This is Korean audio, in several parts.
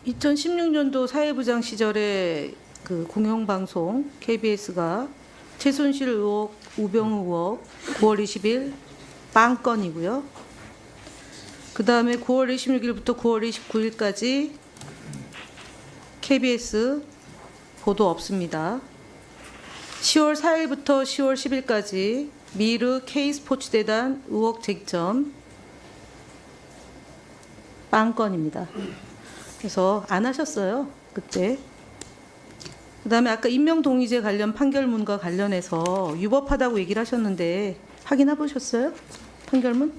2016년도 사회부장 시절에 그 공영방송 KBS가 최순실 의혹, 우병우 의혹 9월 20일 빵건이고요. 그 다음에 9월 26일부터 9월 29일까지 KBS 보도 없습니다. 10월 4일부터 10월 10일까지 미르 K스포츠재단 의혹 쟁점 빵건입니다. 그래서 안 하셨어요, 그때. 그다음에 아까 임명동의제 관련 판결문과 관련해서 유법하다고 얘기를 하셨는데 확인해 보셨어요? 판결문?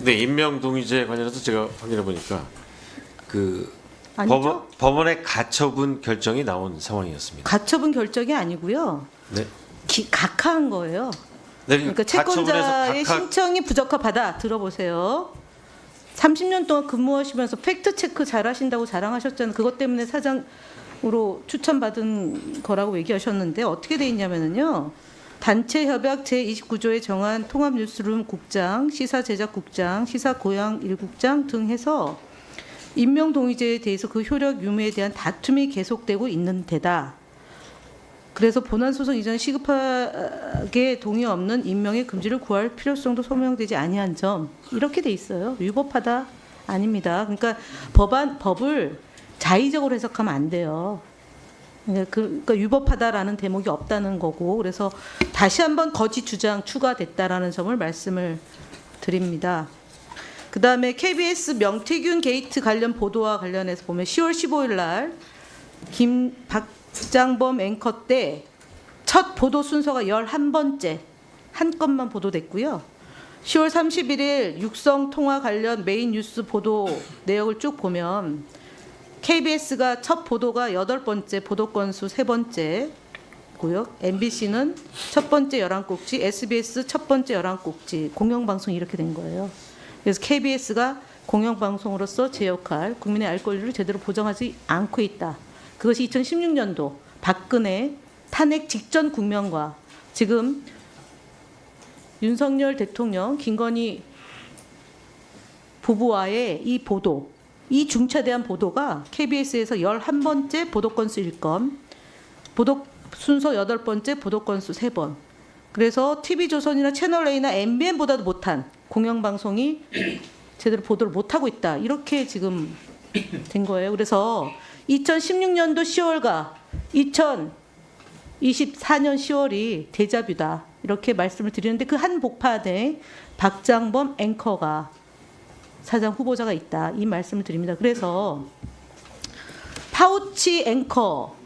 네, 임명동의제 관련해서 제가 확인해 보니까 그 아니죠? 법원의 가처분 결정이 나온 상황이었습니다. 가처분 결정이 아니고요. 네. 각하한 거예요. 네, 그러니까 가처분에서 채권자의 신청이 부적합하다. 들어보세요. 30년 동안 근무하시면서 팩트 체크 잘하신다고 자랑하셨잖아요. 그것 때문에 사장으로 추천받은 거라고 얘기하셨는데 어떻게 돼 있냐면요. 단체 협약 제29조에 정한 통합뉴스룸 국장, 시사제작국장, 시사고양 1국장 등 해서 임명동의제에 대해서 그 효력 유무에 대한 다툼이 계속되고 있는 데다. 그래서 본안소송 이전 시급하게 동의 없는 임명의 금지를 구할 필요성도 소명되지 아니한 점 이렇게 돼 있어요. 위법하다 아닙니다. 그러니까 법을 자의적으로 해석하면 안 돼요. 그러니까 위법하다라는 대목이 없다는 거고 그래서 다시 한번 거짓 주장 추가됐다라는 점을 말씀을 드립니다. 그다음에 KBS 명태균 게이트 관련 보도와 관련해서 보면 10월 15일 날 박장범 앵커 때 첫 보도 순서가 11번째 한 건만 보도됐고요. 10월 31일 육성 통화 관련 메인 뉴스 보도 내역을 쭉 보면 KBS가 첫 보도가 8번째, 보도 건수 3번째고요. MBC는 첫 번째 11꼭지, SBS 첫 번째 11꼭지, 공영방송이 이렇게 된 거예요. 그래서 KBS가 공영방송으로서 제 역할, 국민의 알 권리를 제대로 보장하지 않고 있다. 그것이 2016년도 박근혜 탄핵 직전 국면과 지금 윤석열 대통령, 김건희 부부와의 이 보도, 이 중차대한 보도가 KBS에서 11번째 보도 건수 1건, 보도 순서 8번째 보도 건수 3번. 그래서 TV조선이나 채널A나 MBN보다도 못한 공영방송이 제대로 보도를 못하고 있다. 이렇게 지금 된 거예요. 그래서 2016년도 10월과 2024년 10월이 데자뷰다. 이렇게 말씀을 드리는데 그 한 복판에 박장범 앵커가 사장 후보자가 있다. 이 말씀을 드립니다. 그래서 파우치 앵커라고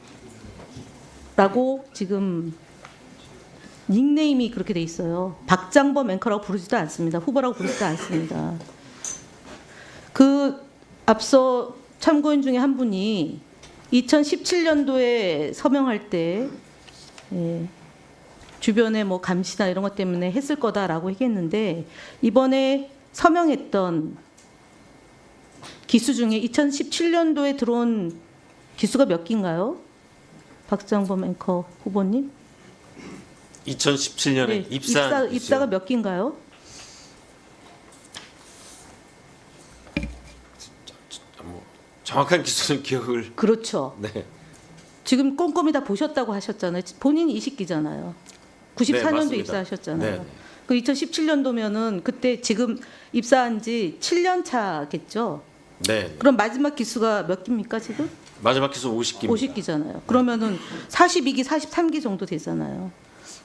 지금 닉네임이 그렇게 돼 있어요. 박장범 앵커라고 부르지도 않습니다. 후보라고 부르지도 않습니다. 그 앞서 참고인 중에 한 분이 2017년도에 서명할 때 주변에 뭐 감시나 이런 것 때문에 했을 거다라고 얘기했는데 이번에 서명했던 기수 중에 2017년도에 들어온 기수가 몇 기인가요? 박장범 앵커 후보님? 2017년에 네, 입사한 입사가 몇 기인가요? 정확한 기수는 기억을. 그렇죠. 네. 지금 꼼꼼히 다 보셨다고 하셨잖아요. 본인이 20기잖아요. 94년도 맞습니다. 입사하셨잖아요. 네. 그 2017년도면은 그때 지금 입사한 지 7년 차겠죠. 네. 그럼 마지막 기수가 몇 기입니까 지금? 마지막 기수 50기입니다. 50기잖아요. 그러면은 42기, 43기 정도 되잖아요.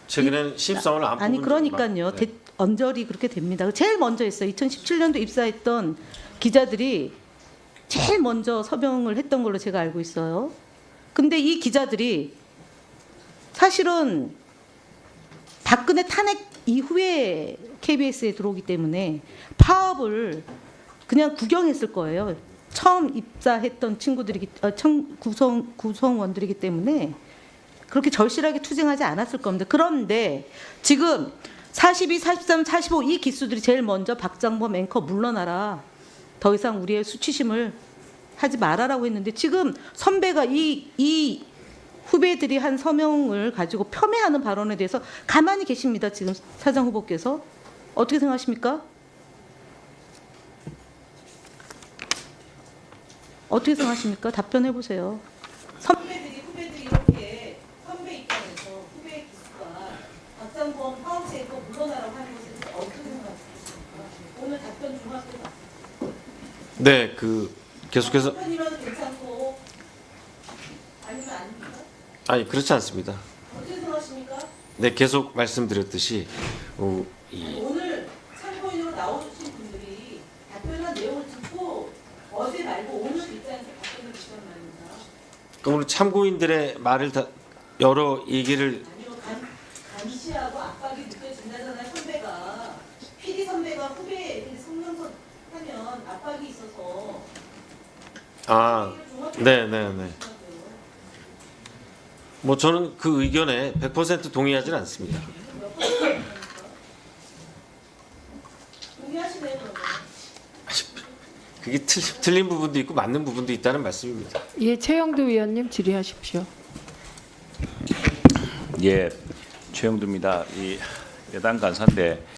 최근에는 신입사원을 안 아니 뽑은 그러니까요. 적이 언저리 그렇게 됩니다. 제일 먼저 했어요. 2017년도 입사했던 기자들이 제일 먼저 서명을 했던 걸로 제가 알고 있어요. 근데 이 기자들이 사실은 박근혜 탄핵 이후에 KBS에 들어오기 때문에 파업을 그냥 구경했을 거예요. 처음 입사했던 구성원들이기 때문에 그렇게 절실하게 투쟁하지 않았을 겁니다. 그런데 지금 42, 43, 45 이 기수들이 제일 먼저 박장범 앵커 물러나라. 더 이상 우리의 수치심을 하지 말아라고 했는데 지금 선배가 이 후배들이 한 서명을 가지고 폄훼하는 발언에 대해서 가만히 계십니다. 지금 사장 후보께서. 어떻게 생각하십니까? 어떻게 생각하십니까? 답변해 보세요. 후배들이 이렇게 선배 입장에서 후배의 기수가 박상범 파우치에서 물러나라고 하는 것에 대해서 어떻게 생각하십니까? 오늘 답변 좀 하세요. 네, 그 계속해서 편이면 괜찮고 아니면 아닙니까? 아니 그렇지 않습니다. 어떻게 생각하십니까? 네, 계속 말씀드렸듯이 오늘 참고인으로 나오신 분들이 답변한 내용을 듣고 어제 말고 오늘 입장에서 답변을 주시란 말입니다. 오늘 참고인들의 말을 다 여러 얘기를 아니요, 감시하고 압박이 느껴진다잖아요. 선배가 PD 선배가 후배들이 성명서 하면 압박이 있어서 네네네. 뭐 저는 그 의견에 100% 동의하지는 않습니다. 동의하시네요, 그러면. 그게 틀린 부분도 있고 맞는 부분도 있다는 말씀입니다. 예, 최영두 위원님 질의하십시오. 예, 최영두입니다. 이 여당 간사인데